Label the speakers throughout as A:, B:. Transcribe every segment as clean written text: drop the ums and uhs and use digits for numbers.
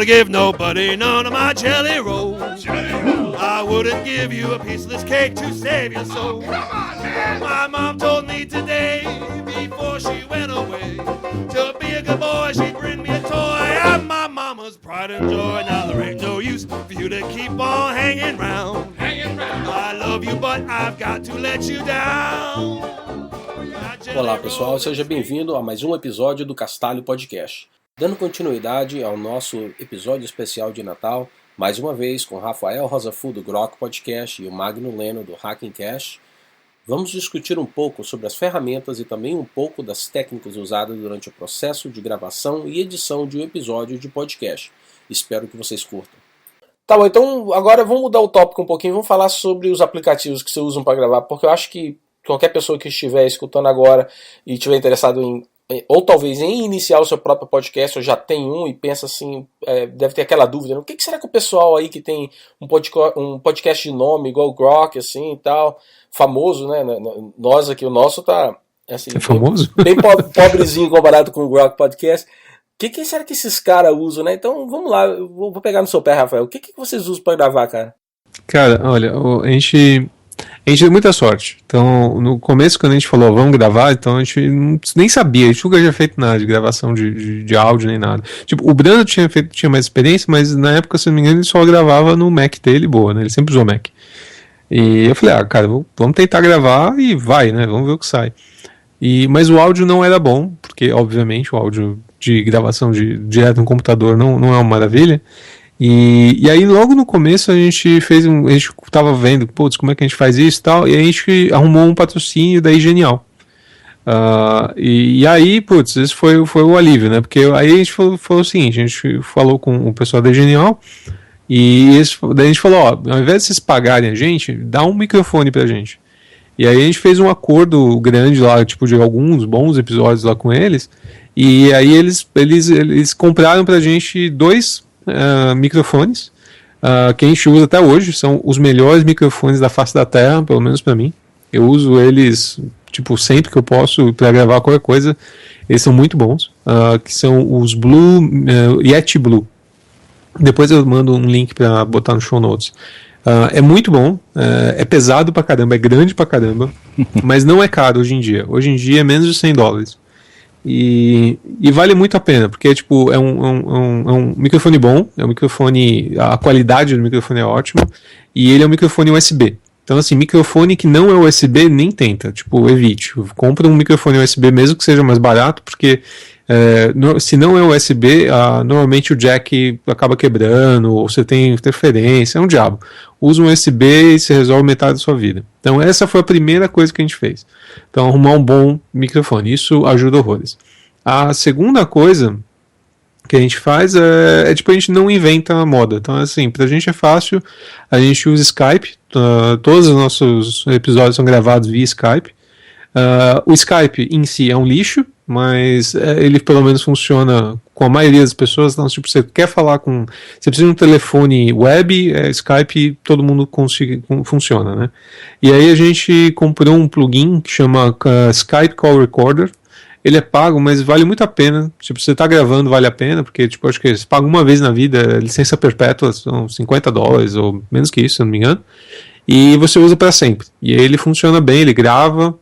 A: wanna give nobody none of my jelly rolls. I wouldn't give you a piece of this cake to save your soul. My mom told me today, before she went away, to be a good boy, she'd bring me a toy. I'm my mama's pride and joy. Now there ain't no use for you to keep on hanging round. I love you, but I've got to let you down.
B: Olá pessoal, seja bem-vindo a mais um episódio do Castalho Podcast. Dando continuidade ao nosso episódio especial de Natal, mais uma vez com Rafael Rosafu do Grok Podcast e o Magno Leno do Hacking Cash, vamos discutir um pouco sobre as ferramentas e também um pouco das técnicas usadas durante o processo de gravação e edição de um episódio de podcast. Espero que vocês curtam. Tá bom, então agora vamos mudar o tópico um pouquinho, vamos falar sobre os aplicativos que você usa para gravar, porque eu acho que qualquer pessoa que estiver escutando agora e estiver interessado em, ou talvez em iniciar o seu próprio podcast, ou já tem um e pensa assim, deve ter aquela dúvida, né? O que será que o pessoal aí que tem um podcast de nome igual o Grok, assim e tal, famoso, né? Nós aqui, o nosso tá assim,
C: é famoso?
B: Bem pobrezinho comparado com o Grok Podcast. O que será que esses caras usam, né? Então vamos lá, eu vou pegar no seu pé, Rafael. O que vocês usam para gravar, cara?
C: Cara, olha, a gente deu muita sorte. Então, no começo, quando a gente falou, vamos gravar, então a gente nem sabia, a gente nunca tinha feito nada de gravação de áudio nem nada. Tipo, o Brando tinha mais experiência, mas na época, se não me engano, ele só gravava no Mac dele, boa, né? Ele sempre usou Mac. E eu falei, cara, vamos tentar gravar e vai, né? Vamos ver o que sai. Mas o áudio não era bom, porque, obviamente, o áudio de gravação direto no computador não é uma maravilha. E aí logo no começo a gente tava vendo, putz, como é que a gente faz isso e tal, e a gente arrumou um patrocínio daí Genial. E aí, putz, esse foi o alívio, né, porque aí a gente falou o seguinte, a gente falou com o pessoal da Genial, daí a gente falou, ó, ao invés de vocês pagarem a gente, dá um microfone pra gente. E aí a gente fez um acordo grande lá, tipo, de alguns bons episódios lá com eles, e aí eles compraram pra gente dois microfones que a gente usa até hoje, são os melhores microfones da face da Terra, pelo menos pra mim. Eu uso eles tipo sempre que eu posso para gravar qualquer coisa. Eles são muito bons, que são os Yeti Blue. Depois eu mando um link para botar no show notes. É muito bom, é pesado pra caramba, é grande pra caramba, mas não é caro hoje em dia. Hoje em dia é menos de $100. E vale muito a pena, porque tipo, é um microfone bom, a qualidade do microfone é ótima, e ele é um microfone USB. Então assim, microfone que não é USB nem tenta, tipo, evite. Compra um microfone USB mesmo que seja mais barato, porque se não é USB, normalmente o jack acaba quebrando, ou você tem interferência, é um diabo. Usa um USB e você resolve metade da sua vida. Então essa foi a primeira coisa que a gente fez. Então arrumar um bom microfone, isso ajuda horrores. A segunda coisa que a gente faz tipo, a gente não inventa a moda. Então assim, pra gente é fácil, a gente usa Skype, todos os nossos episódios são gravados via Skype. O Skype em si é um lixo, mas ele pelo menos funciona com a maioria das pessoas. Então, tipo, você quer falar com... Você precisa de um telefone web, Skype, todo mundo funciona, né? E aí a gente comprou um plugin que chama Skype Call Recorder. Ele é pago, mas vale muito a pena. Tipo, você tá gravando, vale a pena, porque tipo, acho que você paga uma vez na vida, licença perpétua, são $50, ou menos que isso, se eu não me engano. E você usa para sempre. E aí ele funciona bem, ele grava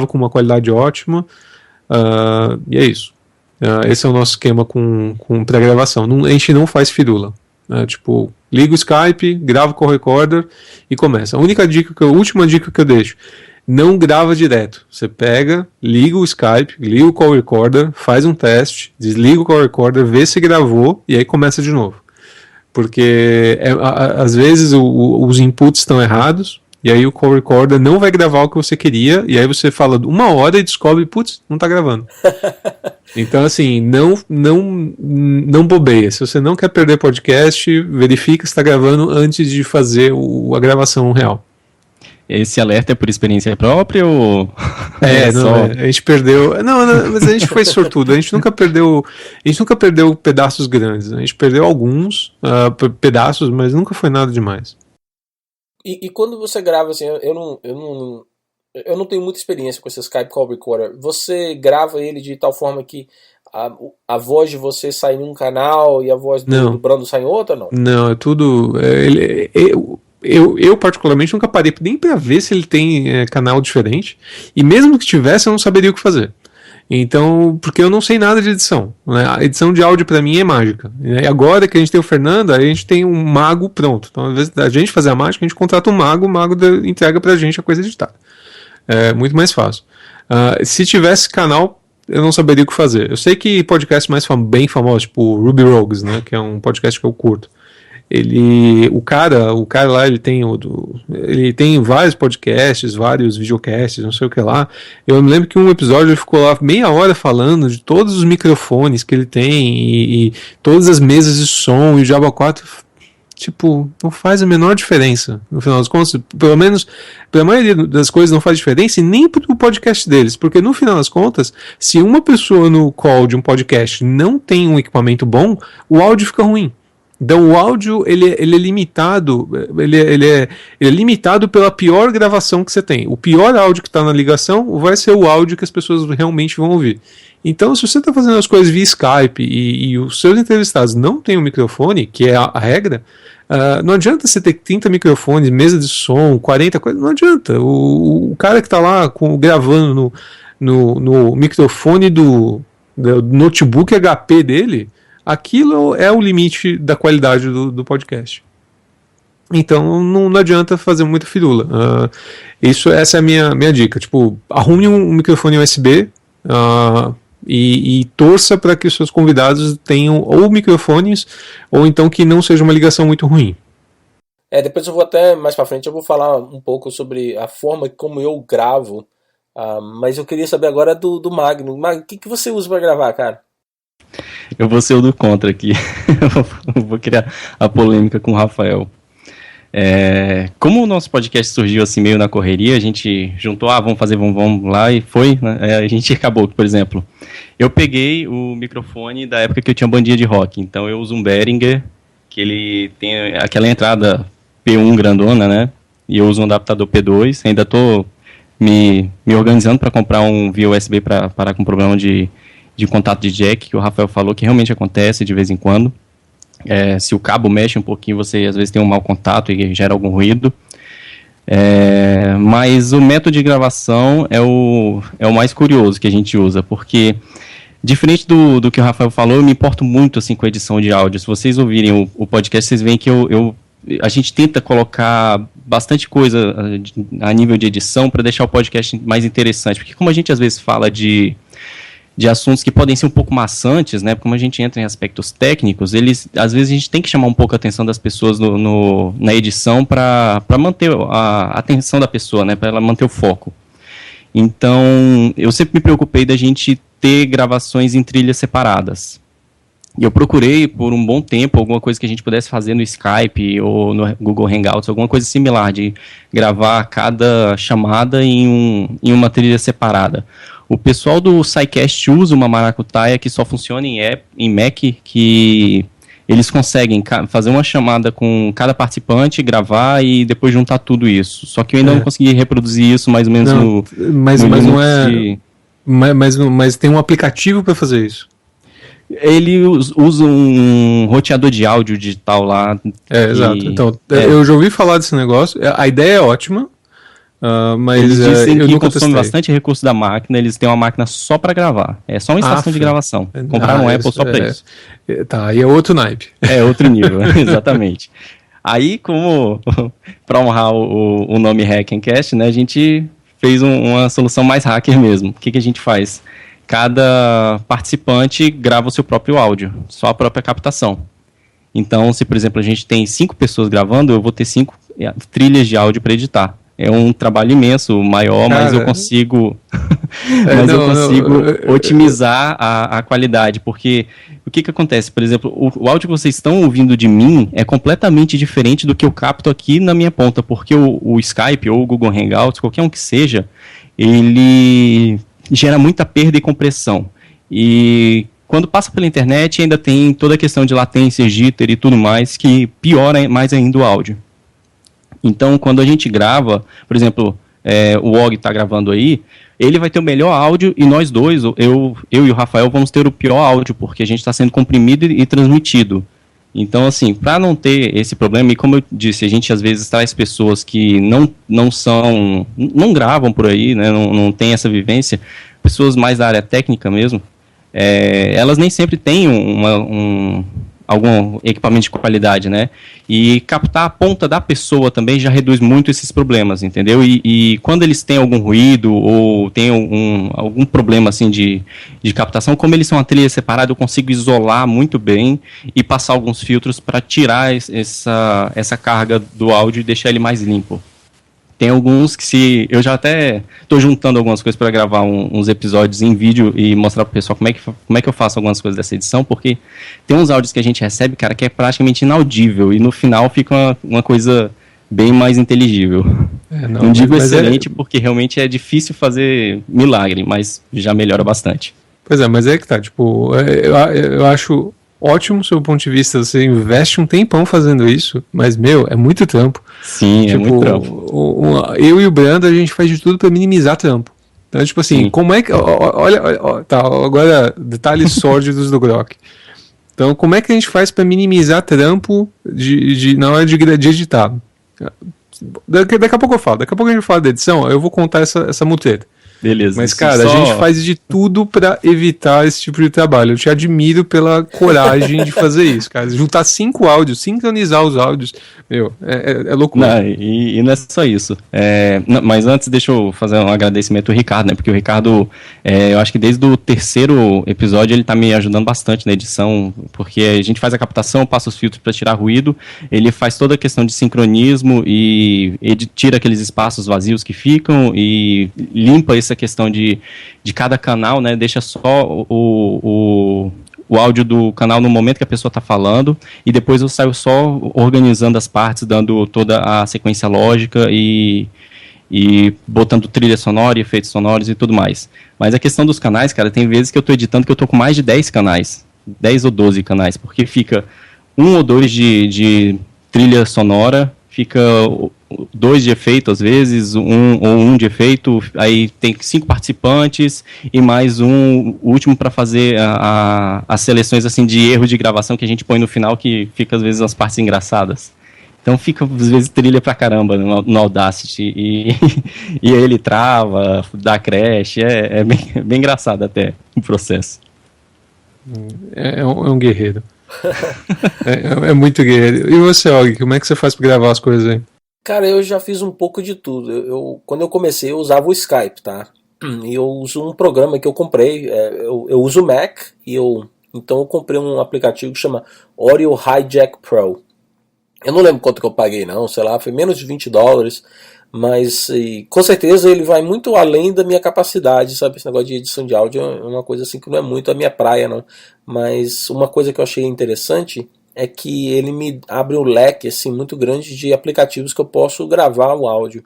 C: com uma qualidade ótima, e é isso. Esse é o nosso esquema com pré-gravação. A gente não faz firula. Tipo, liga o Skype, grava com o recorder e começa. A última dica que eu deixo: não grava direto. Você pega, liga o Skype, liga o call recorder, faz um teste, desliga o call recorder, vê se gravou e aí começa de novo. Porque às vezes os inputs estão errados. E aí o call recorder não vai gravar o que você queria, e aí você fala uma hora e descobre, putz, não tá gravando. Então assim, não bobeia. Se você não quer perder podcast, verifica se tá gravando antes de fazer a gravação real.
D: Esse alerta é por experiência própria ou...
C: A gente perdeu... Não, mas a gente foi sortudo, a gente nunca perdeu pedaços grandes, a gente perdeu alguns pedaços, mas nunca foi nada demais.
B: E quando você grava, assim, eu não tenho muita experiência com esse Skype Call Recorder. Você grava ele de tal forma que a voz de você sai em um canal e a voz do Brando sai em outro, não?
C: Não, é tudo... Eu particularmente nunca parei nem pra ver se ele tem canal diferente, e mesmo que tivesse eu não saberia o que fazer. Então, porque eu não sei nada de edição, né? A edição de áudio pra mim é mágica, e agora que a gente tem o Fernando, aí a gente tem um mago pronto. Então, ao invés da gente fazer a mágica, a gente contrata um mago, o mago entrega pra gente a coisa editada. É muito mais fácil. Se tivesse canal, eu não saberia o que fazer. Eu sei que podcasts mais bem famosos, tipo Ruby Rogues, né, que é um podcast que eu curto, o cara lá, ele tem vários podcasts, vários videocasts, não sei o que lá. Eu me lembro que um episódio ele ficou lá meia hora falando de todos os microfones que ele tem e todas as mesas de som e o Jabba 4. Tipo, não faz a menor diferença. No final das contas, pelo menos pra maioria das coisas não faz diferença, e nem pro podcast deles, porque no final das contas, se uma pessoa no call de um podcast não tem um equipamento bom, o áudio fica ruim. Então o áudio ele é limitado, ele é limitado pela pior gravação que você tem. O pior áudio que está na ligação vai ser o áudio que as pessoas realmente vão ouvir. Então, se você está fazendo as coisas via Skype e os seus entrevistados não têm um microfone, que é a regra, não adianta você ter 30 microfones, mesa de som, 40 coisas, não adianta. O cara que está lá gravando no microfone do notebook HP dele, aquilo é o limite da qualidade do podcast. Então não adianta fazer muita firula. Essa é a minha dica. Tipo, arrume um microfone USB e torça para que os seus convidados tenham ou microfones ou então que não seja uma ligação muito ruim.
B: Depois eu vou até mais para frente, eu vou falar um pouco sobre a forma como eu gravo, mas eu queria saber agora do Magno. Magno, o que você usa para gravar, cara?
D: Eu vou ser o do contra aqui. Eu vou criar a polêmica com o Rafael. Como o nosso podcast surgiu assim meio na correria, a gente juntou, vamos lá, e foi, né? A gente acabou, por exemplo, eu peguei o microfone da época que eu tinha bandinha de rock, então eu uso um Behringer, que ele tem aquela entrada P1 grandona, né? E eu uso um adaptador P2, ainda tô me organizando para comprar um via USB para parar com problema de contato de jack, que o Rafael falou que realmente acontece de vez em quando. Se o cabo mexe um pouquinho, você às vezes tem um mau contato e gera algum ruído. Mas o método de gravação é o mais curioso que a gente usa, porque diferente do que o Rafael falou, eu me importo muito assim, com a edição de áudio. Se vocês ouvirem o podcast, vocês veem que a gente tenta colocar bastante coisa a nível de edição para deixar o podcast mais interessante, porque como a gente às vezes fala de assuntos que podem ser um pouco maçantes, né? Como a gente entra em aspectos técnicos, às vezes a gente tem que chamar um pouco a atenção das pessoas na edição para manter a atenção da pessoa, né? Para ela manter o foco. Então, eu sempre me preocupei da gente ter gravações em trilhas separadas. E eu procurei por um bom tempo alguma coisa que a gente pudesse fazer no Skype ou no Google Hangouts, alguma coisa similar, de gravar cada chamada em uma trilha separada. O pessoal do SciCast usa uma maracutaia que só funciona em Mac, que eles conseguem fazer uma chamada com cada participante, gravar e depois juntar tudo isso. Só que eu ainda não consegui reproduzir isso mais ou menos no
C: Mas tem um aplicativo para fazer isso.
D: Ele usa um roteador de áudio digital lá.
C: Exato. Então, eu já ouvi falar desse negócio. A ideia é ótima. Mas
D: eles dizem
C: eu
D: que
C: nunca
D: consome
C: testei.
D: bastante recurso da máquina. Eles têm uma máquina só para gravar. É só uma estação de gravação. Compraram um Apple só para isso.
C: Tá, aí é outro naipe.
D: É outro nível, exatamente. Aí, como para honrar o nome Hackencast, né, a gente fez uma solução mais hacker mesmo. O que a gente faz? Cada participante grava o seu próprio áudio, só a própria captação. Então, se por exemplo a gente tem 5 pessoas gravando, eu vou ter 5 trilhas de áudio para editar. É um trabalho imenso, maior, mas eu consigo otimizar a qualidade, porque o que acontece? Por exemplo, o áudio que vocês estão ouvindo de mim é completamente diferente do que eu capto aqui na minha ponta, porque o Skype ou o Google Hangouts, qualquer um que seja, ele gera muita perda e compressão. E quando passa pela internet ainda tem toda a questão de latência, jitter e tudo mais, que piora mais ainda o áudio. Então, quando a gente grava, por exemplo, o Og está gravando aí, ele vai ter o melhor áudio e nós dois, eu e o Rafael, vamos ter o pior áudio, porque a gente está sendo comprimido e transmitido. Então, assim, para não ter esse problema, e como eu disse, a gente às vezes traz pessoas que não gravam por aí, né, não tem essa vivência, pessoas mais da área técnica mesmo, elas nem sempre têm algum equipamento de qualidade, né? E captar a ponta da pessoa também já reduz muito esses problemas, entendeu? E quando eles têm algum ruído ou tem algum problema assim de captação, como eles são uma trilha separada, eu consigo isolar muito bem e passar alguns filtros para tirar essa carga do áudio e deixar ele mais limpo. Tem alguns que eu já até estou juntando algumas coisas para gravar uns episódios em vídeo e mostrar pro pessoal como é que eu faço algumas coisas dessa edição, porque tem uns áudios que a gente recebe, cara, que é praticamente inaudível e no final fica uma coisa bem mais inteligível. Não digo excelente porque realmente é difícil fazer milagre, mas já melhora bastante.
C: Pois é, mas é que tá, tipo, eu acho ótimo, sob o ponto de vista, você investe um tempão fazendo isso, mas, é muito trampo.
D: Sim, tipo, é muito trampo.
C: Eu e o Brando, a gente faz de tudo pra minimizar trampo. Então, tipo assim, como é que... Olha, tá, agora, detalhes sórdidos do Grok. Então, como é que a gente faz pra minimizar trampo na hora de editar? Daqui a pouco eu falo. Daqui a pouco a gente fala da edição, eu vou contar essa mutreta.
D: Beleza.
C: Mas, cara, a gente faz de tudo pra evitar esse tipo de trabalho. Eu te admiro pela coragem de fazer isso, cara. Juntar 5 áudios, sincronizar os áudios, é loucura.
D: Não, e não é só isso. Mas antes, deixa eu fazer um agradecimento ao Ricardo, né? Porque o Ricardo, eu acho que desde o 3º episódio, ele tá me ajudando bastante na edição, porque a gente faz a captação, passa os filtros pra tirar ruído, ele faz toda a questão de sincronismo e ele tira aqueles espaços vazios que ficam e limpa essa questão de cada canal, né? Deixa só o áudio do canal no momento que a pessoa está falando e depois eu saio só organizando as partes, dando toda a sequência lógica e botando trilha sonora e efeitos sonoros e tudo mais. Mas a questão dos canais, cara, tem vezes que eu estou editando que eu estou com mais de 10 canais, 10 ou 12 canais, porque fica 1 ou 2 de trilha sonora, fica 2 de efeito às vezes, um de efeito, aí tem 5 participantes e mais o último para fazer as seleções assim de erro de gravação que a gente põe no final, que fica às vezes as partes engraçadas. Então fica às vezes trilha pra caramba no Audacity e aí ele trava, dá crash, é bem engraçado até o processo.
C: É um guerreiro. é muito guerreiro. E você, Og, como é que você faz pra gravar as coisas aí?
B: Cara, eu já fiz um pouco de tudo. Quando eu comecei, eu usava o Skype, tá? E eu uso um programa que eu comprei. Eu uso o Mac então eu comprei um aplicativo que chama Audio Hijack Pro. Eu não lembro quanto que eu paguei, não. Sei lá, foi menos de $20. Mas com certeza ele vai muito além da minha capacidade, sabe? Esse negócio de edição de áudio é uma coisa assim que não é muito a minha praia, não. Mas uma coisa que eu achei interessante é que ele me abre um leque assim, muito grande de aplicativos que eu posso gravar o áudio.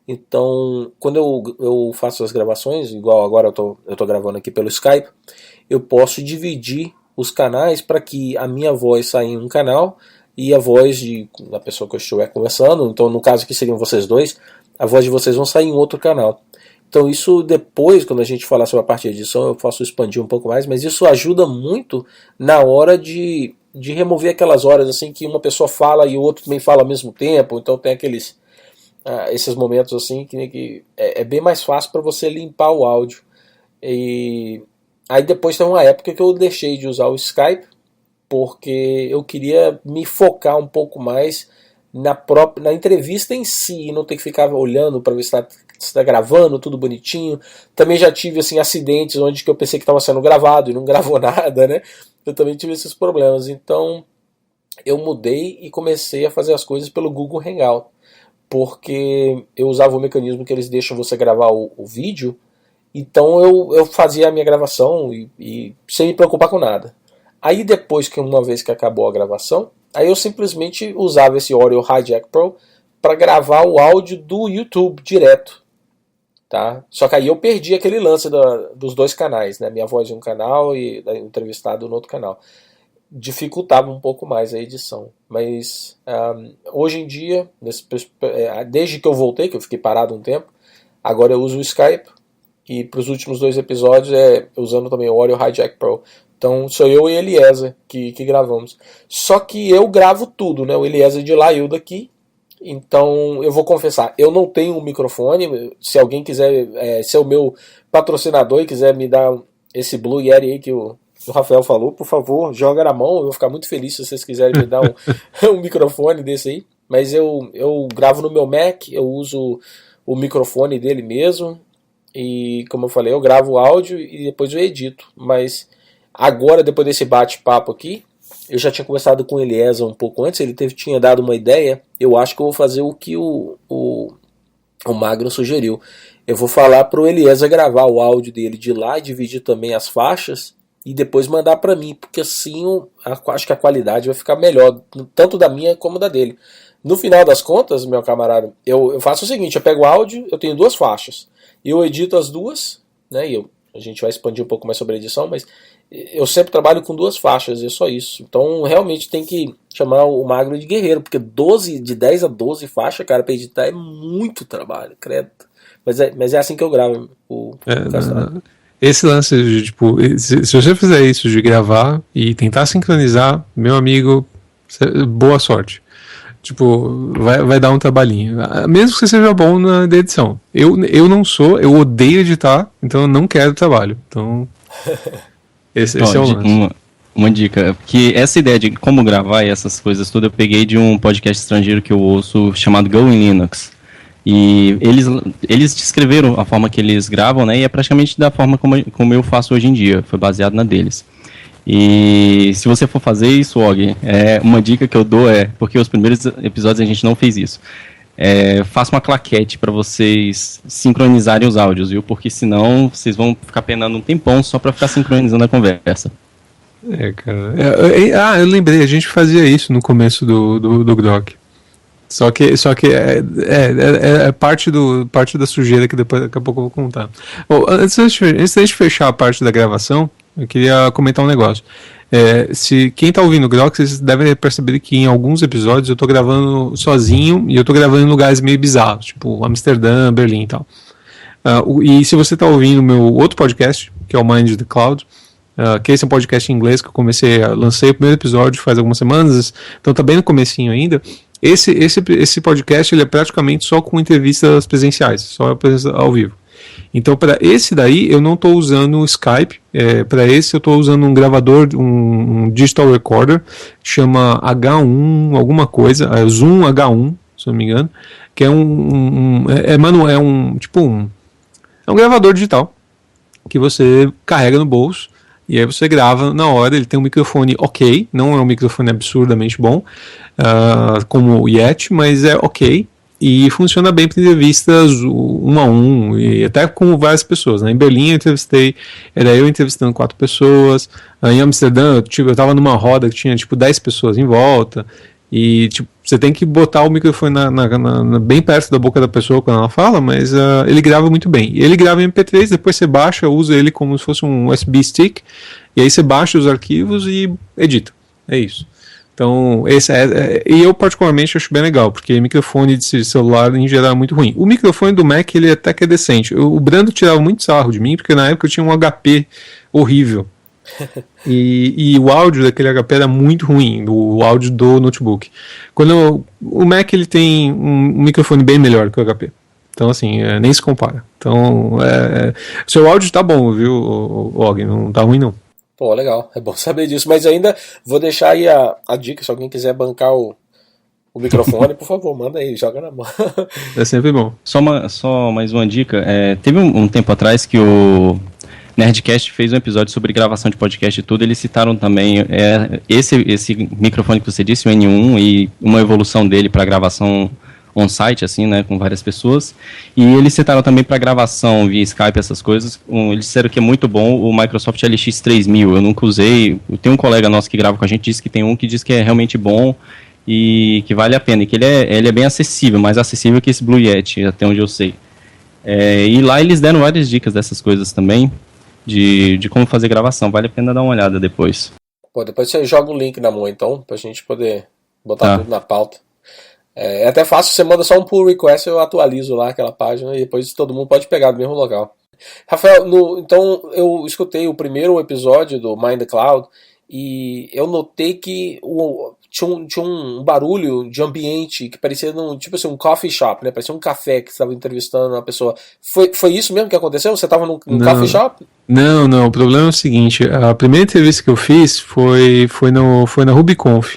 B: Então, quando eu faço as gravações, igual agora eu tô gravando aqui pelo Skype, eu posso dividir os canais para que a minha voz saia em um canal e a voz da pessoa que eu estiver conversando, então no caso que seriam vocês dois, a voz de vocês vão sair em outro canal. Então isso depois, quando a gente falar sobre a parte de edição, eu posso expandir um pouco mais, mas isso ajuda muito na hora de remover aquelas horas assim que uma pessoa fala e o outro também fala ao mesmo tempo, então tem esses momentos assim que é bem mais fácil para você limpar o áudio. E aí depois tem uma época que eu deixei de usar o Skype, porque eu queria me focar um pouco mais na entrevista em si, e não ter que ficar olhando para ver se está gravando, tudo bonitinho. Também já tive assim, acidentes onde que eu pensei que estava sendo gravado e não gravou nada, né? Eu também tive esses problemas. Então eu mudei e comecei a fazer as coisas pelo Google Hangout, porque eu usava o mecanismo que eles deixam você gravar o vídeo. Então eu fazia a minha gravação e sem me preocupar com nada. Aí depois que uma vez que acabou a gravação, aí eu simplesmente usava esse Audio Hijack Pro para gravar o áudio do YouTube direto, tá? Só que aí eu perdi aquele lance dos 2 canais, né? Minha voz em um canal e da entrevistado no outro canal. Dificultava um pouco mais a edição. Mas hoje em dia, desde que eu voltei, que eu fiquei parado um tempo, agora eu uso o Skype e para os últimos 2 episódios usando também o Audio Hijack Pro. Então sou eu e Eliezer que gravamos. Só que eu gravo tudo, né? O Eliezer de lá e eu daqui. Então eu vou confessar, eu não tenho um microfone. Se alguém quiser ser o meu patrocinador e quiser me dar esse Blue Yeti aí que o Rafael falou, por favor, joga na mão. Eu vou ficar muito feliz se vocês quiserem me dar um microfone desse aí. Mas eu gravo no meu Mac, eu uso o microfone dele mesmo. E como eu falei, eu gravo o áudio e depois eu edito. Mas agora, depois desse bate-papo aqui, eu já tinha conversado com o Eliezer um pouco antes, ele tinha dado uma ideia. Eu acho que eu vou fazer o que o Magno sugeriu. Eu vou falar para o Eliezer gravar o áudio dele de lá e dividir também as faixas e depois mandar para mim, porque assim eu acho que a qualidade vai ficar melhor, tanto da minha como da dele. No final das contas, meu camarada, eu faço o seguinte, eu pego o áudio, eu tenho 2 faixas, eu edito as 2, né, e a gente vai expandir um pouco mais sobre a edição, mas eu sempre trabalho com 2 faixas, é só isso. Então realmente tem que chamar o Magno de guerreiro, porque de 10 a 12 faixas, cara, pra editar é muito trabalho, credo. Mas é assim que eu gravo o Castelo.
C: Esse lance de, tipo, se você fizer isso de gravar e tentar sincronizar, meu amigo, boa sorte. Tipo, vai dar um trabalhinho. Mesmo que você seja bom na edição. Eu não sou, eu odeio editar, então eu não quero trabalho. Então, esse é o lance.
D: Uma dica, que essa ideia de como gravar e essas coisas tudo eu peguei de um podcast estrangeiro que eu ouço chamado Go in Linux. E eles descreveram a forma que eles gravam, né? E é praticamente da forma como eu faço hoje em dia. Foi baseado na deles. E se você for fazer isso, Og, uma dica que eu dou porque os primeiros episódios a gente não fez isso. Faça uma claquete para vocês sincronizarem os áudios, viu? Porque senão vocês vão ficar penando um tempão só para ficar sincronizando a conversa.
C: Cara. Eu lembrei, a gente fazia isso no começo do Grok. Só que é parte da sujeira que daqui a pouco eu vou contar. Bom, antes da gente fechar a parte da gravação, eu queria comentar um negócio. Se quem está ouvindo o Grok, vocês devem ter percebido que em alguns episódios eu estou gravando sozinho e eu estou gravando em lugares meio bizarros, tipo Amsterdã, Berlim e tal. E se você está ouvindo o meu outro podcast, que é o Mind the Cloud, que esse é um podcast em inglês que eu lancei o primeiro episódio faz algumas semanas, então está bem no comecinho ainda. Esse podcast ele é praticamente só com entrevistas presenciais, só ao vivo. Então, para esse daí, eu não estou usando o Skype. Para esse, eu estou usando um gravador, um digital recorder, chama H1 alguma coisa, Zoom H1, se não me engano, que é um gravador digital que você carrega no bolso. E aí você grava na hora, ele tem um microfone ok, não é um microfone absurdamente bom, como o Yeti, mas é ok, e funciona bem para entrevistas 1 a 1, e até com várias pessoas, né? Em Berlim era eu entrevistando 4 pessoas, em Amsterdã eu estava numa roda que tinha 10 pessoas em volta, e você tem que botar o microfone bem perto da boca da pessoa quando ela fala, mas ele grava muito bem. E ele grava em MP3, depois você baixa, usa ele como se fosse um USB stick, e aí você baixa os arquivos e edita. É isso. Então, e eu particularmente acho bem legal, porque microfone de celular em geral é muito ruim. O microfone do Mac, ele até que é decente. O Brando tirava muito sarro de mim, porque na época eu tinha um HP horrível. E o áudio daquele HP era muito ruim, o áudio do notebook. O Mac ele tem um microfone bem melhor que o HP. Então assim, nem se compara. Então, seu áudio tá bom, viu, Og? Não tá ruim não.
B: Pô, legal, é bom saber disso. Mas ainda vou deixar aí a dica, se alguém quiser bancar o microfone, por favor, manda aí, joga na mão.
C: É sempre bom.
D: Só mais uma dica. Teve um tempo atrás que o Nerdcast fez um episódio sobre gravação de podcast e tudo. Eles citaram também esse microfone que você disse, o N1, e uma evolução dele para gravação on-site, assim, né, com várias pessoas. E eles citaram também para gravação via Skype, essas coisas. Eles disseram que é muito bom o Microsoft LX3000. Eu nunca usei. Tem um colega nosso que grava com a gente, disse que tem um que diz que é realmente bom e que vale a pena. E que ele é bem acessível, mais acessível que esse Blue Yeti, até onde eu sei. E lá eles deram várias dicas dessas coisas também, de como fazer gravação. Vale a pena dar uma olhada depois.
B: Pô, depois você joga o link na mão, então, pra gente poder botar tudo na pauta. É até fácil, você manda só um pull request, eu atualizo lá aquela página e depois todo mundo pode pegar do mesmo local. Rafael, então eu escutei o primeiro episódio do Mind the Cloud e eu notei que tinha um barulho de ambiente que parecia tipo assim, um coffee shop, né? Parecia um café que você estava entrevistando uma pessoa. Foi isso mesmo que aconteceu? Você estava num coffee shop?
C: Não. O problema é o seguinte: a primeira entrevista que eu fiz foi na RubyConf.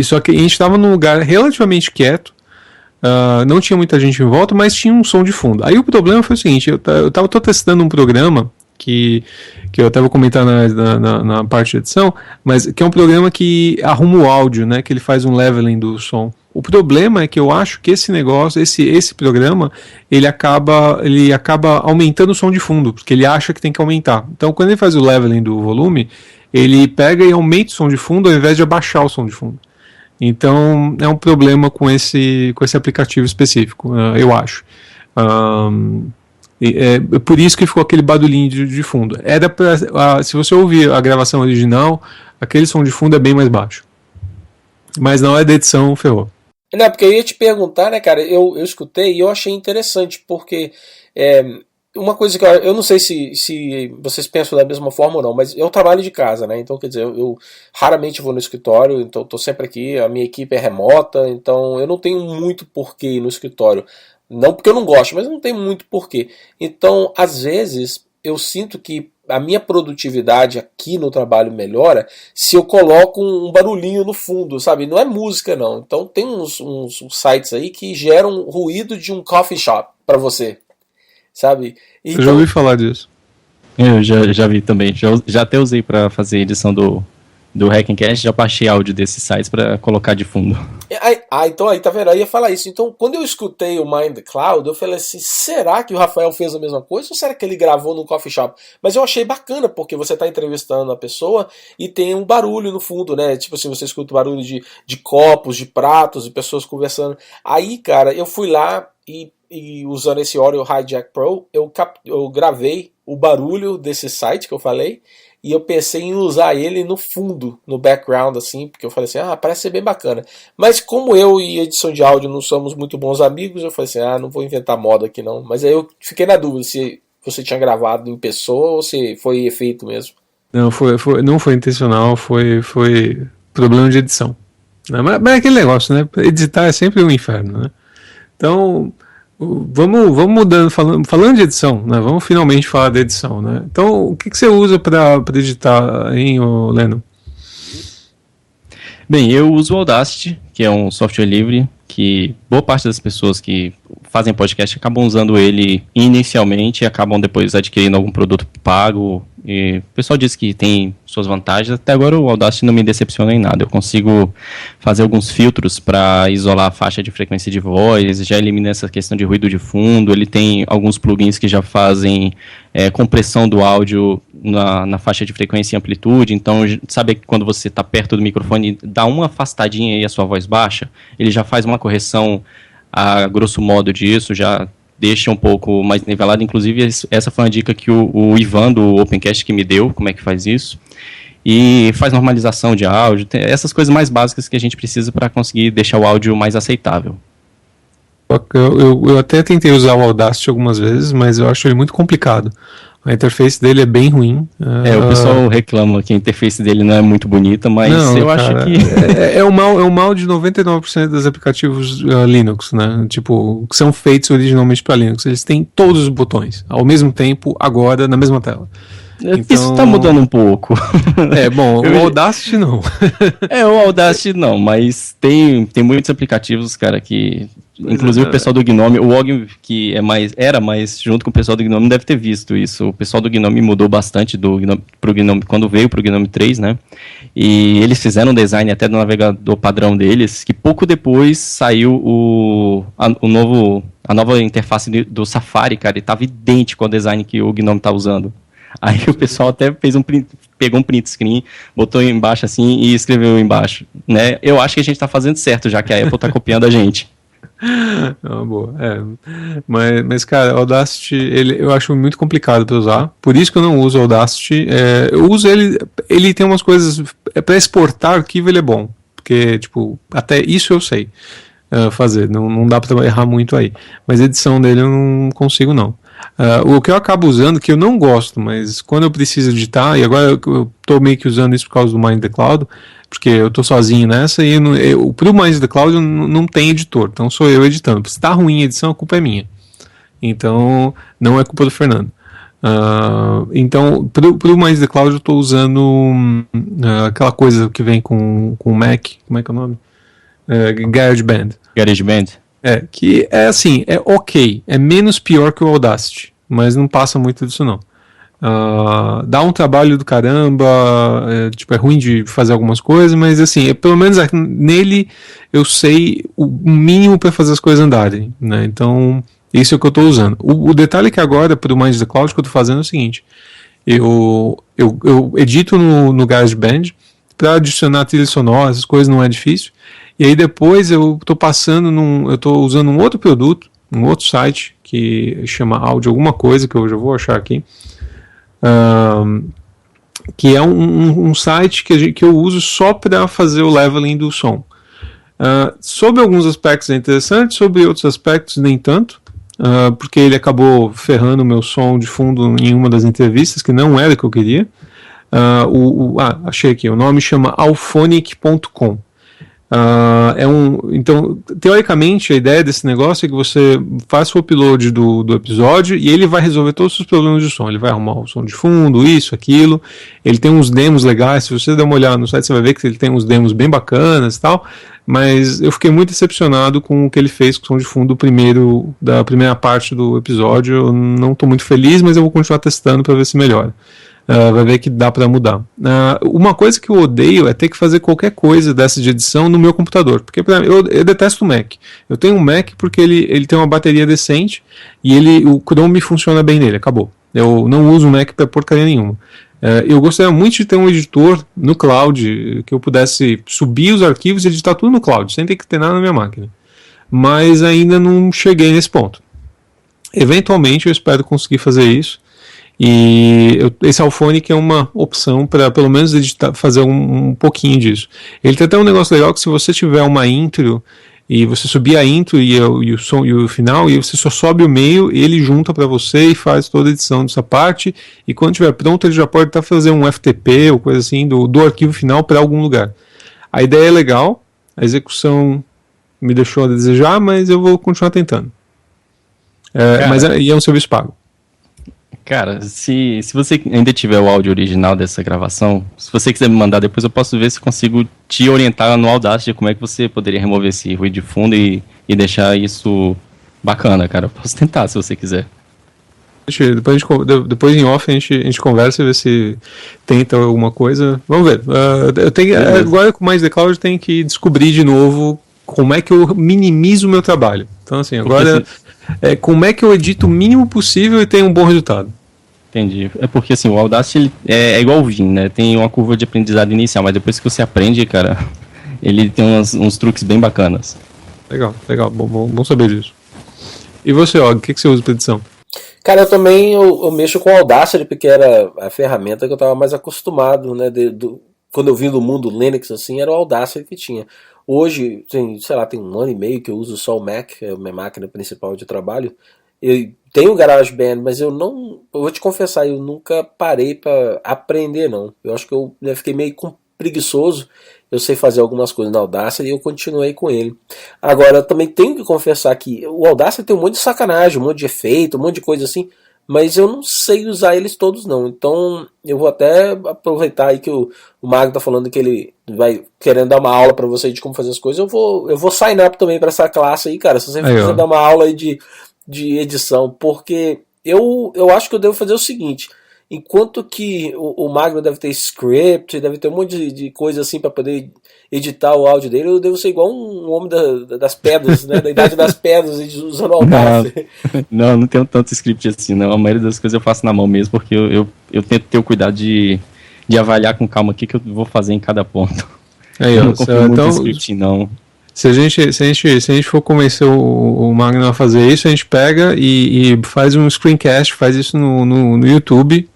C: Só que a gente estava num lugar relativamente quieto. Não tinha muita gente em volta, mas tinha um som de fundo. Aí o problema foi o seguinte: tô testando um programa que eu até vou comentar na parte de edição, mas que é um programa que arruma o áudio, né, que ele faz um leveling do som. O problema é que eu acho que esse negócio, esse programa, ele acaba aumentando o som de fundo, porque ele acha que tem que aumentar. Então, quando ele faz o leveling do volume, ele pega e aumenta o som de fundo ao invés de abaixar o som de fundo. Então, é um problema com esse aplicativo específico, eu acho. É por isso que ficou aquele barulhinho de fundo. Se você ouvir a gravação original, aquele som de fundo é bem mais baixo. Mas na hora da edição, ferrou.
B: Não, porque eu ia te perguntar, né, cara, eu escutei e eu achei interessante, porque uma coisa que eu não sei se vocês pensam da mesma forma ou não, mas eu trabalho de casa, né, então quer dizer, eu raramente vou no escritório, então estou sempre aqui, a minha equipe é remota, então eu não tenho muito porquê ir no escritório. Não porque eu não gosto, mas não tem muito porquê. Então, às vezes, eu sinto que a minha produtividade aqui no trabalho melhora se eu coloco um barulhinho no fundo, sabe? Não é música, não. Então, tem uns sites aí que geram ruído de um coffee shop para você, sabe? Então,
C: eu já ouvi falar disso.
D: Eu já vi também. Já até usei para fazer edição do Hackencast, já baixei áudio desses sites para colocar de fundo.
B: Então aí, tá vendo? Eu ia falar isso. Então, quando eu escutei o Mind the Cloud, eu falei assim, será que o Rafael fez a mesma coisa ou será que ele gravou no coffee shop? Mas eu achei bacana, porque você tá entrevistando a pessoa e tem um barulho no fundo, né? Tipo assim, você escuta o barulho de copos, de pratos, de pessoas conversando. Aí, cara, eu fui lá e usando esse Audio Hijack Pro, eu gravei o barulho desse site que eu falei. E eu pensei em usar ele no fundo, no background, assim, porque eu falei assim, parece ser bem bacana. Mas como eu e edição de áudio não somos muito bons amigos, eu falei assim, não vou inventar moda aqui não. Mas aí eu fiquei na dúvida se você tinha gravado em pessoa ou se foi efeito mesmo.
C: Não, não foi intencional, foi problema de edição. Mas é aquele negócio, né? Editar é sempre um inferno, né? Então, vamos mudando, falando de edição, né? Vamos finalmente falar da edição, né? Então, o que você usa para editar, hein, Leno?
D: Bem, eu uso o Audacity, que é um software livre, que boa parte das pessoas que fazem podcast acabam usando ele inicialmente e acabam depois adquirindo algum produto pago. E o pessoal diz que tem suas vantagens. Até agora o Audacity não me decepciona em nada. Eu consigo fazer alguns filtros para isolar a faixa de frequência de voz, já elimina essa questão de ruído de fundo. Ele tem alguns plugins que já fazem compressão do áudio na faixa de frequência e amplitude. Então, sabe que quando você está perto do microfone, dá uma afastadinha e a sua voz baixa, ele já faz uma correção a grosso modo disso, já deixa um pouco mais nivelado. Inclusive, essa foi uma dica que o Ivan do Opencast que me deu, como é que faz isso. E faz normalização de áudio, essas coisas mais básicas que a gente precisa para conseguir deixar o áudio mais aceitável.
C: Eu até tentei usar o Audacity algumas vezes, mas eu acho ele muito complicado. A interface dele é bem ruim.
D: O pessoal reclama que a interface dele não é muito bonita, mas eu acho que...
C: É o mal de 99% dos aplicativos Linux, né? Tipo, que são feitos originalmente para Linux. Eles têm todos os botões, ao mesmo tempo, agora, na mesma tela.
D: Então... Isso tá mudando um pouco.
C: O Audacity não.
D: O Audacity não, mas tem muitos aplicativos, cara, que... Inclusive o pessoal do Gnome, o Og, que era mais junto com o pessoal do Gnome, deve ter visto isso. O pessoal do Gnome mudou bastante pro Gnome, quando veio pro Gnome 3, né? E eles fizeram um design até do navegador padrão deles, que pouco depois saiu a nova interface do Safari, cara, e tava idêntico ao design que o Gnome tá usando. Aí o pessoal até pegou um print screen, botou embaixo assim e escreveu embaixo, né? Eu acho que a gente tá fazendo certo, já que a Apple tá copiando a gente.
C: Boa. Mas cara, o Audacity eu acho muito complicado para usar, por isso que eu não uso o Audacity. Eu uso ele tem umas coisas para exportar arquivo, ele é bom, porque tipo, até isso eu sei fazer, não dá para errar muito aí, mas a edição dele eu não consigo não. O que eu acabo usando, que eu não gosto, mas quando eu preciso editar, e agora eu tô meio que usando isso por causa do Mind the Cloud, porque eu tô sozinho nessa, e pro Mind the Cloud não tem editor, então sou eu editando. Se tá ruim a edição, a culpa é minha. Então, não é culpa do Fernando. Então, pro Mind the Cloud eu tô usando aquela coisa que vem com o Mac, como é que é o nome? GarageBand.
D: GarageBand?
C: Que é assim, é ok, é menos pior que o Audacity, mas não passa muito disso não. Dá um trabalho do caramba, é ruim de fazer algumas coisas, mas assim, pelo menos nele eu sei o mínimo para fazer as coisas andarem, né? Então, isso é o que eu estou usando. O detalhe é que agora, para o Mind the Cloud, que eu estou fazendo é o seguinte, eu edito no GarageBand para adicionar trilha sonora, essas coisas não é difícil. E aí depois eu estou usando um outro produto, um outro site que chama Áudio alguma coisa, que eu já vou achar aqui, que é um site que eu uso só para fazer o leveling do som. Sobre alguns aspectos é interessante, sobre outros aspectos nem tanto, porque ele acabou ferrando o meu som de fundo em uma das entrevistas, que não era o que eu queria. Achei aqui, o nome chama Auphonic.com. Então, teoricamente, a ideia desse negócio é que você faça o upload do episódio e ele vai resolver todos os problemas de som. Ele vai arrumar o som de fundo, isso, aquilo. Ele tem uns demos legais. Se você der uma olhada no site, você vai ver que ele tem uns demos bem bacanas e tal. Mas eu fiquei muito decepcionado com o que ele fez com o som de fundo da primeira parte do episódio. Eu não estou muito feliz, mas eu vou continuar testando para ver se melhora. Vai ver que dá para mudar. Uma coisa que eu odeio é ter que fazer qualquer coisa dessa de edição no meu computador, porque eu detesto o Mac. Eu tenho um Mac porque ele tem uma bateria decente e o Chrome funciona bem nele, acabou. Eu não uso o Mac para porcaria nenhuma. Eu gostaria muito de ter um editor no cloud, que eu pudesse subir os arquivos e editar tudo no cloud, sem ter que ter nada na minha máquina. Mas ainda não cheguei nesse ponto. Eventualmente eu espero conseguir fazer isso. E esse Auphonic é uma opção para pelo menos editar, fazer um pouquinho disso. Ele tem até um negócio legal que se você tiver uma intro e você subir a intro e o som e o final, e você só sobe o meio, ele junta para você e faz toda a edição dessa parte, e quando estiver pronto ele já pode até fazer um FTP ou coisa assim do arquivo final para algum lugar. A ideia é legal, a execução me deixou a desejar, mas eu vou continuar tentando. Mas é um serviço pago.
D: Cara, se você ainda tiver o áudio original dessa gravação, se você quiser me mandar depois, eu posso ver se consigo te orientar no Audacity de como é que você poderia remover esse ruído de fundo e deixar isso bacana, cara. Eu posso tentar, se você quiser.
C: Depois em off a gente conversa e vê se tenta alguma coisa. Vamos ver. Agora com mais The Cloud eu tenho que descobrir de novo como é que eu minimizo o meu trabalho. Então assim, agora como é que eu edito o mínimo possível e tenho um bom resultado.
D: Entendi. É porque assim, o Audacity ele é igual o Vim, né? Tem uma curva de aprendizado inicial, mas depois que você aprende, cara, ele tem uns truques bem bacanas.
C: Legal. Bom saber disso. E você, Og, o que você usa para edição?
B: Cara, eu também eu mexo com o Audacity, porque era a ferramenta que eu estava mais acostumado, né? Quando eu vim do mundo Linux, assim, era o Audacity que tinha. Hoje, tem um ano e meio que eu uso só o Mac, é a minha máquina principal de trabalho. Eu tenho o GarageBand, mas eu vou te confessar, eu nunca parei para aprender, não. Eu acho que eu fiquei meio preguiçoso. Eu sei fazer algumas coisas na Audacity e eu continuei com ele. Agora, eu também tenho que confessar que o Audacity tem um monte de sacanagem, um monte de efeito, um monte de coisa assim, mas eu não sei usar eles todos, não. Então, eu vou até aproveitar aí que o Magno tá falando que ele vai querendo dar uma aula para você de como fazer as coisas. Eu vou sign up também para essa classe aí, cara. Se você quiser dar uma aula aí de edição, porque eu acho que eu devo fazer o seguinte: enquanto que o Magno deve ter script, deve ter um monte de coisa assim para poder editar o áudio dele, eu devo ser igual um homem das pedras, né, da idade das pedras, usando o Audacity.
D: Não tenho tanto script assim, não. A maioria das coisas eu faço na mão mesmo, porque eu tento ter o cuidado de avaliar com calma o que eu vou fazer em cada ponto. Eu não confio muito em script, não.
C: Se a gente for convencer o Magno a fazer isso, a gente pega e faz um screencast, faz isso no YouTube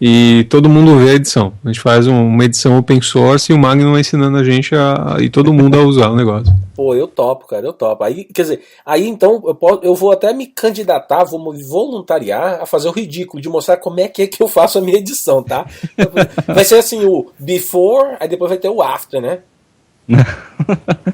C: e todo mundo vê a edição. A gente faz uma edição open source e o Magnum ensinando a gente e todo mundo a usar o negócio.
B: Pô, eu topo, cara, eu topo. Aí, quer dizer, aí então eu vou até me candidatar, vou me voluntariar a fazer o ridículo de mostrar como é que eu faço a minha edição, tá? Vai ser assim, o before, aí depois vai ter o after, né?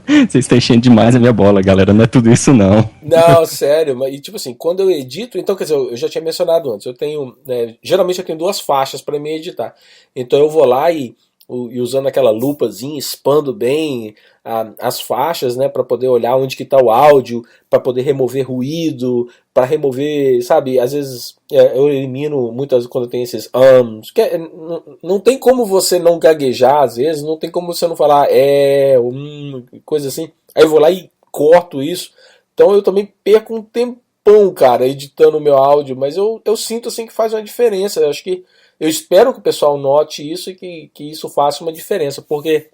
D: Vocês estão enchendo demais a minha bola, galera. Não é tudo isso, não.
B: Não, sério, mas e, tipo assim, quando eu edito, então, quer dizer, eu já tinha mencionado antes, eu tenho, geralmente eu tenho 2 faixas para me editar. Então eu vou lá e usando aquela lupazinha, expando bem as faixas, né, para poder olhar onde que tá o áudio, para poder remover ruído, para remover, sabe, às vezes eu elimino muitas quando tem esses não tem como você não gaguejar, às vezes, não tem como você não falar coisa assim. Aí eu vou lá e corto isso. Então eu também perco um tempão, cara, editando o meu áudio, mas eu sinto assim que faz uma diferença. Eu espero que o pessoal note isso e que isso faça uma diferença, porque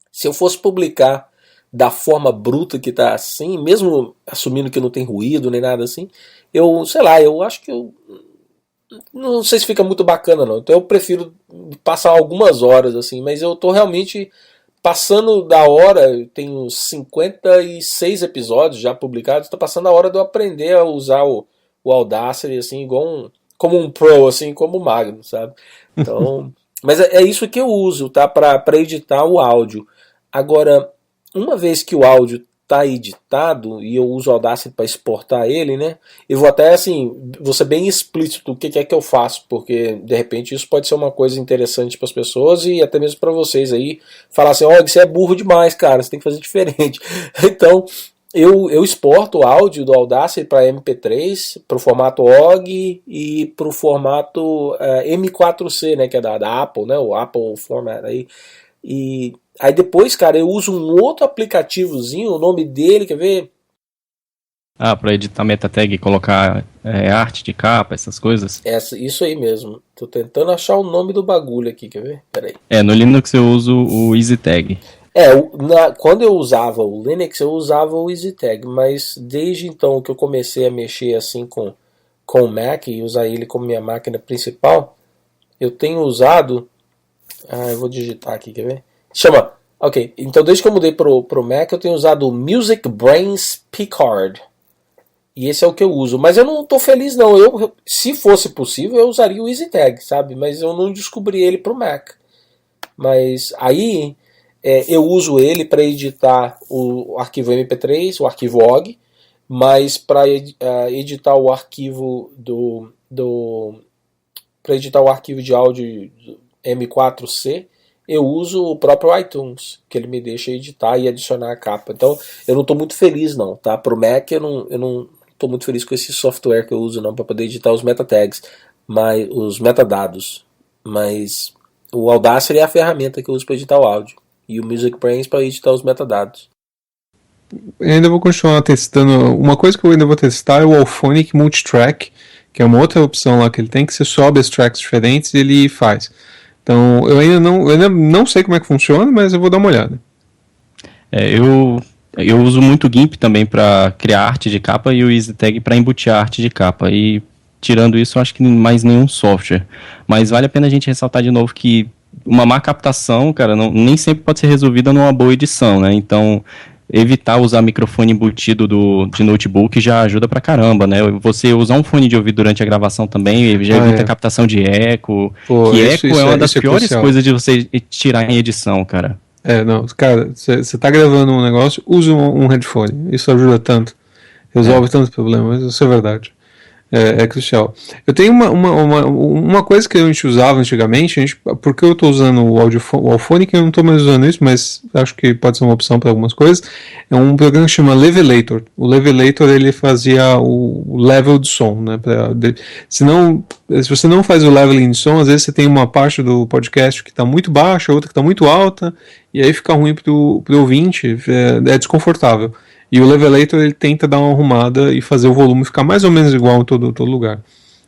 B: se eu fosse publicar da forma bruta que tá assim, mesmo assumindo que não tem ruído nem nada assim, eu acho que não sei se fica muito bacana não. Então eu prefiro passar algumas horas assim, mas eu tô realmente passando da hora. Eu tenho 56 episódios já publicados, tô passando a hora de eu aprender a usar o Audacity assim, como um pro, assim, como o Magnum, sabe? Então, mas é isso que eu uso, tá? Para editar o áudio. Agora, uma vez que o áudio tá editado e eu uso o Audacity para exportar ele, né? Eu vou até, assim, vou ser bem explícito o que é que eu faço, porque de repente isso pode ser uma coisa interessante para as pessoas e até mesmo para vocês aí falar assim, olha, você é burro demais, cara, você tem que fazer diferente. Então, eu exporto o áudio do Audacity para MP3, para o formato OGG e para o formato M4C, né, que é da Apple, né, o Apple Format. E aí depois, cara, eu uso um outro aplicativozinho, o nome dele, quer ver?
D: Para editar meta tag e colocar arte de capa, essas coisas?
B: Isso aí mesmo. Tô tentando achar o nome do bagulho aqui, quer ver? Peraí.
D: No Linux eu uso o EasyTag.
B: Quando eu usava o Linux, eu usava o EasyTag, mas desde então que eu comecei a mexer assim com o Mac e usar ele como minha máquina principal, eu tenho usado... eu vou digitar aqui, quer ver? Ok, então desde que eu mudei pro Mac, eu tenho usado o Music Brains Picard. E esse é o que eu uso. Mas eu não tô feliz, não. Se fosse possível, eu usaria o EasyTag, sabe? Mas eu não descobri ele pro Mac. Mas aí... eu uso ele para editar o arquivo MP3, o arquivo OGG, mas para editar o arquivo para editar o arquivo de áudio M4C, eu uso o próprio iTunes, que ele me deixa editar e adicionar a capa. Então eu não estou muito feliz não, tá? Pro Mac eu não estou muito feliz com esse software que eu uso não para poder editar os metatags, os metadados. Mas o Audacity é a ferramenta que eu uso para editar o áudio. E o Music Brains para editar os metadados.
C: Eu ainda vou continuar testando. Uma coisa que eu ainda vou testar é o Auphonic Multitrack, que é uma outra opção lá que ele tem, que você sobe as tracks diferentes e ele faz. Então eu ainda não sei como é que funciona, mas eu vou dar uma olhada.
D: Eu uso muito o GIMP também para criar arte de capa e o EasyTag para embutir a arte de capa. E tirando isso, eu acho que mais nenhum software. Mas vale a pena a gente ressaltar de novo que uma má captação, cara, nem sempre pode ser resolvida numa boa edição, né? Então, evitar usar microfone embutido de notebook já ajuda pra caramba, né? Você usar um fone de ouvido durante a gravação também já evita a captação de eco. Eco é uma das piores coisas de você tirar em edição, cara.
C: Cara, você tá gravando um negócio, usa um headphone. Isso ajuda tanto. Resolve tantos problemas, isso é verdade. É crucial. Eu tenho uma coisa que a gente usava antigamente, porque eu estou usando o Auphonic, eu não estou mais usando isso, mas acho que pode ser uma opção para algumas coisas. É um programa que chama Levelator. O Levelator ele fazia o level de som, né? Se você não faz o leveling de som, às vezes você tem uma parte do podcast que está muito baixa, outra que está muito alta, e aí fica ruim para o ouvinte, é desconfortável. E o Levelator ele tenta dar uma arrumada e fazer o volume ficar mais ou menos igual em todo lugar.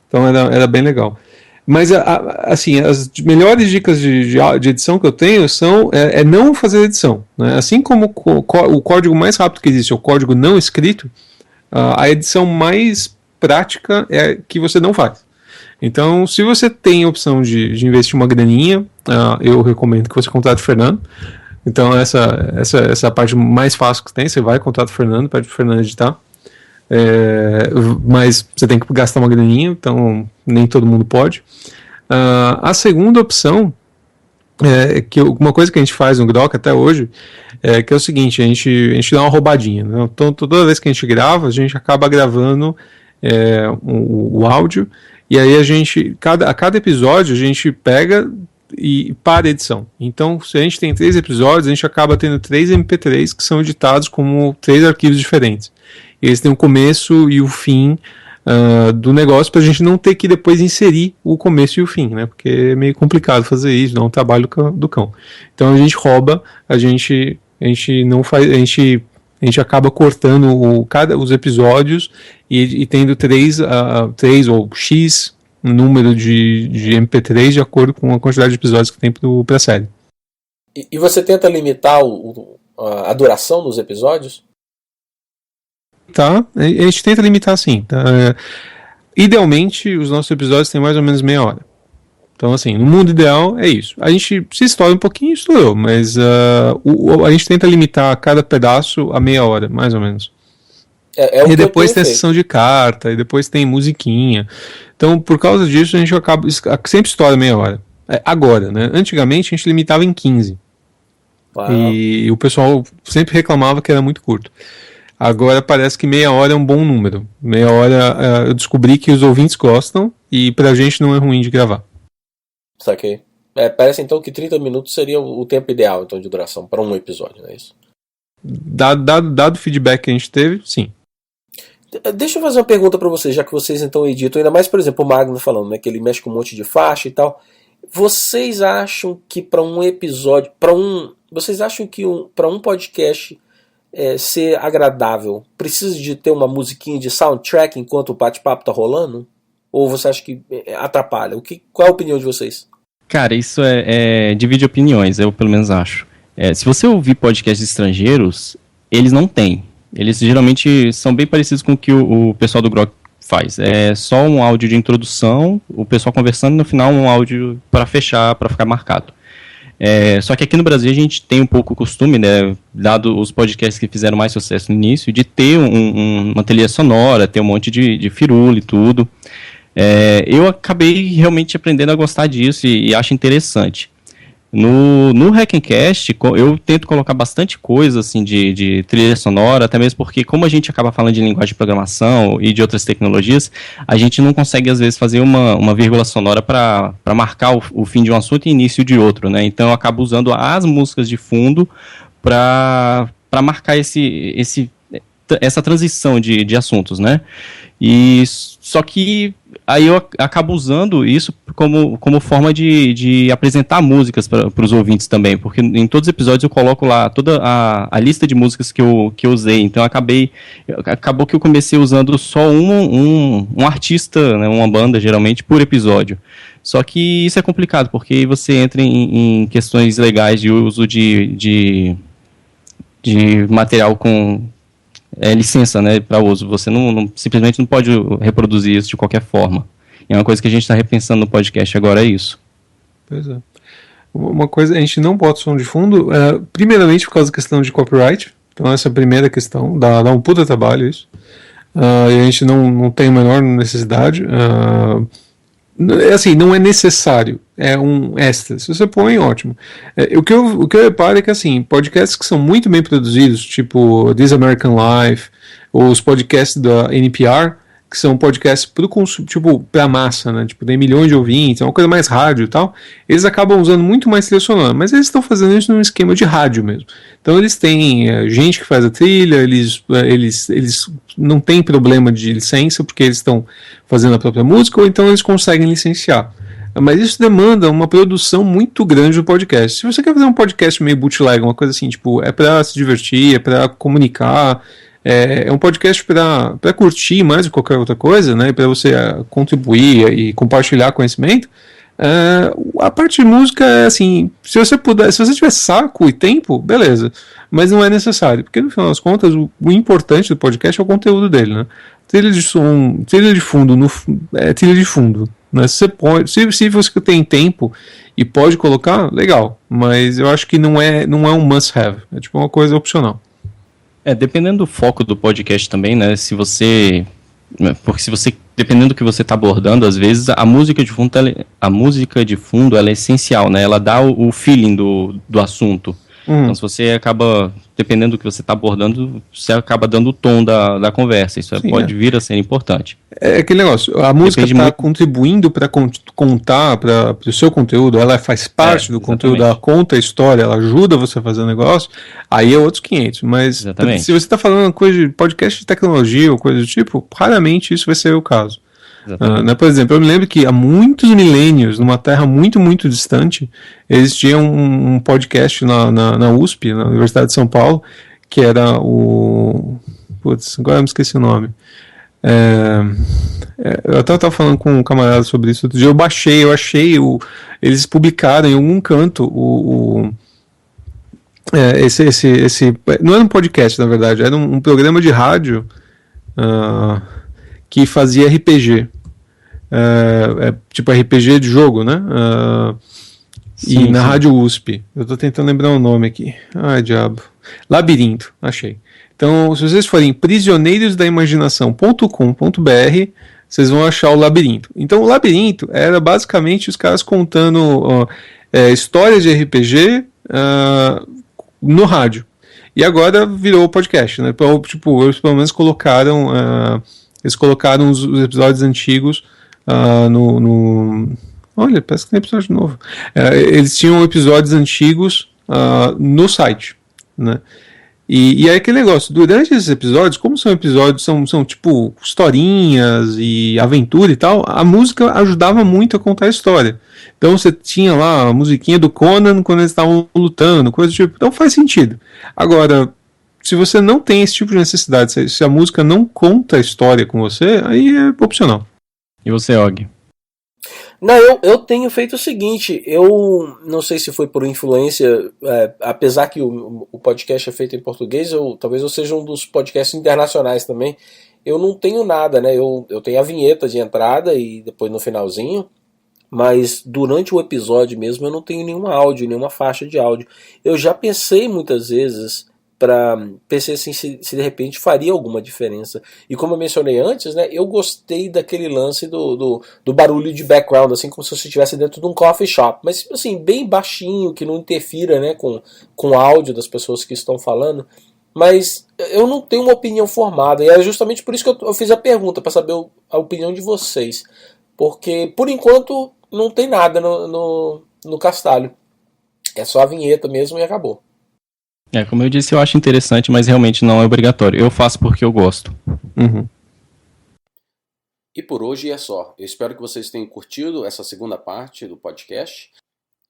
C: Então era bem legal. Mas assim, as melhores dicas de edição que eu tenho são não fazer edição, né? Assim como o código mais rápido que existe é o código não escrito, a edição mais prática é que você não faz. Então, se você tem a opção de investir uma graninha, eu recomendo que você contrate o Fernando. Então, essa é a parte mais fácil que tem. Você vai, contrata o Fernando, pede pro Fernando editar. Mas você tem que gastar uma graninha, então nem todo mundo pode. A segunda opção que uma coisa que a gente faz no Grok até hoje que é o seguinte: a gente dá uma roubadinha, né? Então, toda vez que a gente grava, a gente acaba gravando o áudio, e aí a cada episódio a gente pega e para a edição. Então, se a gente tem 3 episódios, a gente acaba tendo 3 MP3 que são editados como 3 arquivos diferentes. E eles têm o começo e o fim do negócio, para a gente não ter que depois inserir o começo e o fim, né? Porque é meio complicado fazer isso, dá um trabalho do cão. Então a gente rouba, a gente não faz, a gente acaba cortando os episódios e tendo 3 ou X número de MP3 de acordo com a quantidade de episódios que tem para a série.
B: E você tenta limitar a duração dos episódios?
C: Tá, a gente tenta limitar sim. Tá? Idealmente, os nossos episódios têm mais ou menos meia hora. Então, assim, no mundo ideal é isso. A gente se estoura um pouquinho, estourou, mas a gente tenta limitar cada pedaço a meia hora, mais ou menos. E depois tem a sessão de carta, e depois tem musiquinha. Então, por causa disso, a gente sempre estoura meia hora. Agora, né? Antigamente a gente limitava em 15. Uau. E o pessoal sempre reclamava que era muito curto. Agora parece que meia hora é um bom número. Meia hora eu descobri que os ouvintes gostam e pra gente não é ruim de gravar.
B: Saquei. Parece então que 30 minutos seria o tempo ideal então, de duração para um episódio, não é isso?
C: Dado o feedback que a gente teve, sim.
B: Deixa eu fazer uma pergunta para vocês, já que vocês então editam, ainda mais, por exemplo, o Magno falando, né, que ele mexe com um monte de faixa e tal. Vocês acham que para um episódio, vocês acham que para um podcast ser agradável, precisa de ter uma musiquinha de soundtrack enquanto o bate-papo tá rolando? Ou você acha que atrapalha? Qual é a opinião de vocês?
D: Cara, isso divide opiniões, eu pelo menos acho. Se você ouvir podcasts estrangeiros, eles não têm. Eles geralmente são bem parecidos com o que o pessoal do Grok faz. É só um áudio de introdução, o pessoal conversando, e no final um áudio para fechar, para ficar marcado. Só que aqui no Brasil a gente tem um pouco o costume, né, dado os podcasts que fizeram mais sucesso no início, de ter uma trilha sonora, ter um monte de firula e tudo. Eu acabei realmente aprendendo a gostar disso e acho interessante. No Hackencast, eu tento colocar bastante coisa assim, de trilha sonora, até mesmo porque, como a gente acaba falando de linguagem de programação e de outras tecnologias, a gente não consegue, às vezes, fazer uma vírgula sonora para marcar o fim de um assunto e início de outro, né? Então, eu acabo usando as músicas de fundo para marcar essa transição de assuntos, né? Só que aí eu acabo usando isso como forma de apresentar músicas para os ouvintes também, porque em todos os episódios eu coloco lá toda a lista de músicas que eu usei, então acabou que eu comecei usando só um artista, né, uma banda geralmente, por episódio. Só que isso é complicado, porque você entra em questões legais de uso de material com licença, né, para uso. Você simplesmente não pode reproduzir isso de qualquer forma. E é uma coisa que a gente está repensando no podcast agora, é isso.
C: Pois é. Uma coisa, a gente não bota som de fundo, primeiramente por causa da questão de copyright. Então essa é a primeira questão, dá um puta trabalho isso. E a gente não tem a menor necessidade. Assim, não é necessário, é um extra. Se você põe, ótimo. O que eu reparo é que, assim, podcasts que são muito bem produzidos, tipo This American Life, ou os podcasts da NPR, que são podcasts pra massa, né? Tipo, tem milhões de ouvintes, é uma coisa mais rádio e tal. Eles acabam usando muito mais trilha sonora, mas eles estão fazendo isso num esquema de rádio mesmo. Então eles têm gente que faz a trilha, eles não têm problema de licença, porque eles estão fazendo a própria música, ou então eles conseguem licenciar. Mas isso demanda uma produção muito grande do podcast. Se você quer fazer um podcast meio bootleg, uma coisa assim, tipo, é pra se divertir, é pra comunicar, é um podcast para curtir mais do que qualquer outra coisa, né, para você contribuir e compartilhar conhecimento. A parte de música é assim, se você tiver saco e tempo, beleza, mas não é necessário, porque no final das contas o importante do podcast é o conteúdo dele, né? Trilha de som, trilha de fundo, trilha de fundo. Né? Se você tem tempo e pode colocar, legal. Mas eu acho que não é um must-have. É tipo uma coisa opcional.
D: Dependendo do foco do podcast também, né? Porque dependendo do que você está abordando, às vezes a música de fundo ela é essencial, né? Ela dá o feeling do assunto. Então, se você acaba, dependendo do que você está abordando, você acaba dando o tom da conversa. Isso pode vir a ser importante.
C: É aquele negócio, a música está contribuindo para contar para o seu conteúdo, ela faz parte do conteúdo, ela conta a história, ela ajuda você a fazer o negócio, aí é outros 500. Mas se você está falando coisa de podcast de tecnologia ou coisa do tipo, raramente isso vai ser o caso. Né? Por exemplo, eu me lembro que há muitos milênios, numa terra muito, muito distante, existia um podcast na USP, na Universidade de São Paulo, que era o... Putz, agora eu me esqueci o nome. Eu até estava falando com um camarada sobre isso outro dia. Eu achei eles publicaram em algum canto não era um podcast, na verdade, era um programa de rádio que fazia RPG. Tipo RPG de jogo, né? E na Rádio USP. Eu estou tentando lembrar o nome aqui. Ai, diabo. Labirinto, achei. Então, se vocês forem prisioneirosdaimaginação.com.br, vocês vão achar o Labirinto. Então, o Labirinto era basicamente os caras contando histórias de RPG no rádio. E agora virou podcast, né? Tipo, eles pelo menos colocaram os episódios antigos Olha, parece que tem episódio novo. Eles tinham episódios antigos no site, né? E aí aquele negócio, durante esses episódios, como são episódios, são tipo historinhas e aventura e tal, a música ajudava muito a contar a história. Então você tinha lá a musiquinha do Conan quando eles estavam lutando, coisa do tipo. Então faz sentido. Agora, se você não tem esse tipo de necessidade, se a música não conta a história com você, aí é opcional.
D: E você, Og?
B: Não, eu tenho feito o seguinte, eu não sei se foi por influência, apesar que o podcast é feito em português, talvez eu seja um dos podcasts internacionais também, eu não tenho nada, né? Eu tenho a vinheta de entrada e depois no finalzinho, mas durante o episódio mesmo eu não tenho nenhum áudio, nenhuma faixa de áudio. Eu já pensei muitas vezes pensei assim, se de repente faria alguma diferença. E como eu mencionei antes, né, eu gostei daquele lance do barulho de background, assim como se você estivesse dentro de um coffee shop, mas assim, bem baixinho, que não interfira, né, com o áudio das pessoas que estão falando. Mas eu não tenho uma opinião formada, e é justamente por isso que eu fiz a pergunta, para saber a opinião de vocês. Porque, por enquanto, não tem nada no Castalho. É só a vinheta mesmo e acabou.
D: Como eu disse, eu acho interessante, mas realmente não é obrigatório. Eu faço porque eu gosto.
C: Uhum.
B: E por hoje é só. Eu espero que vocês tenham curtido essa segunda parte do podcast.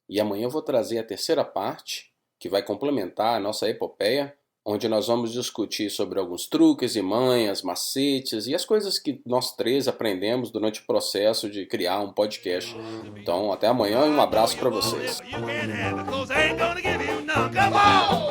B: E amanhã eu vou trazer a terceira parte, que vai complementar a nossa epopeia, onde nós vamos discutir sobre alguns truques e manhas, macetes e as coisas que nós três aprendemos durante o processo de criar um podcast. Então, até amanhã e um abraço para vocês.
A: You can't have it, 'cause I ain't gonna give you none. Come on!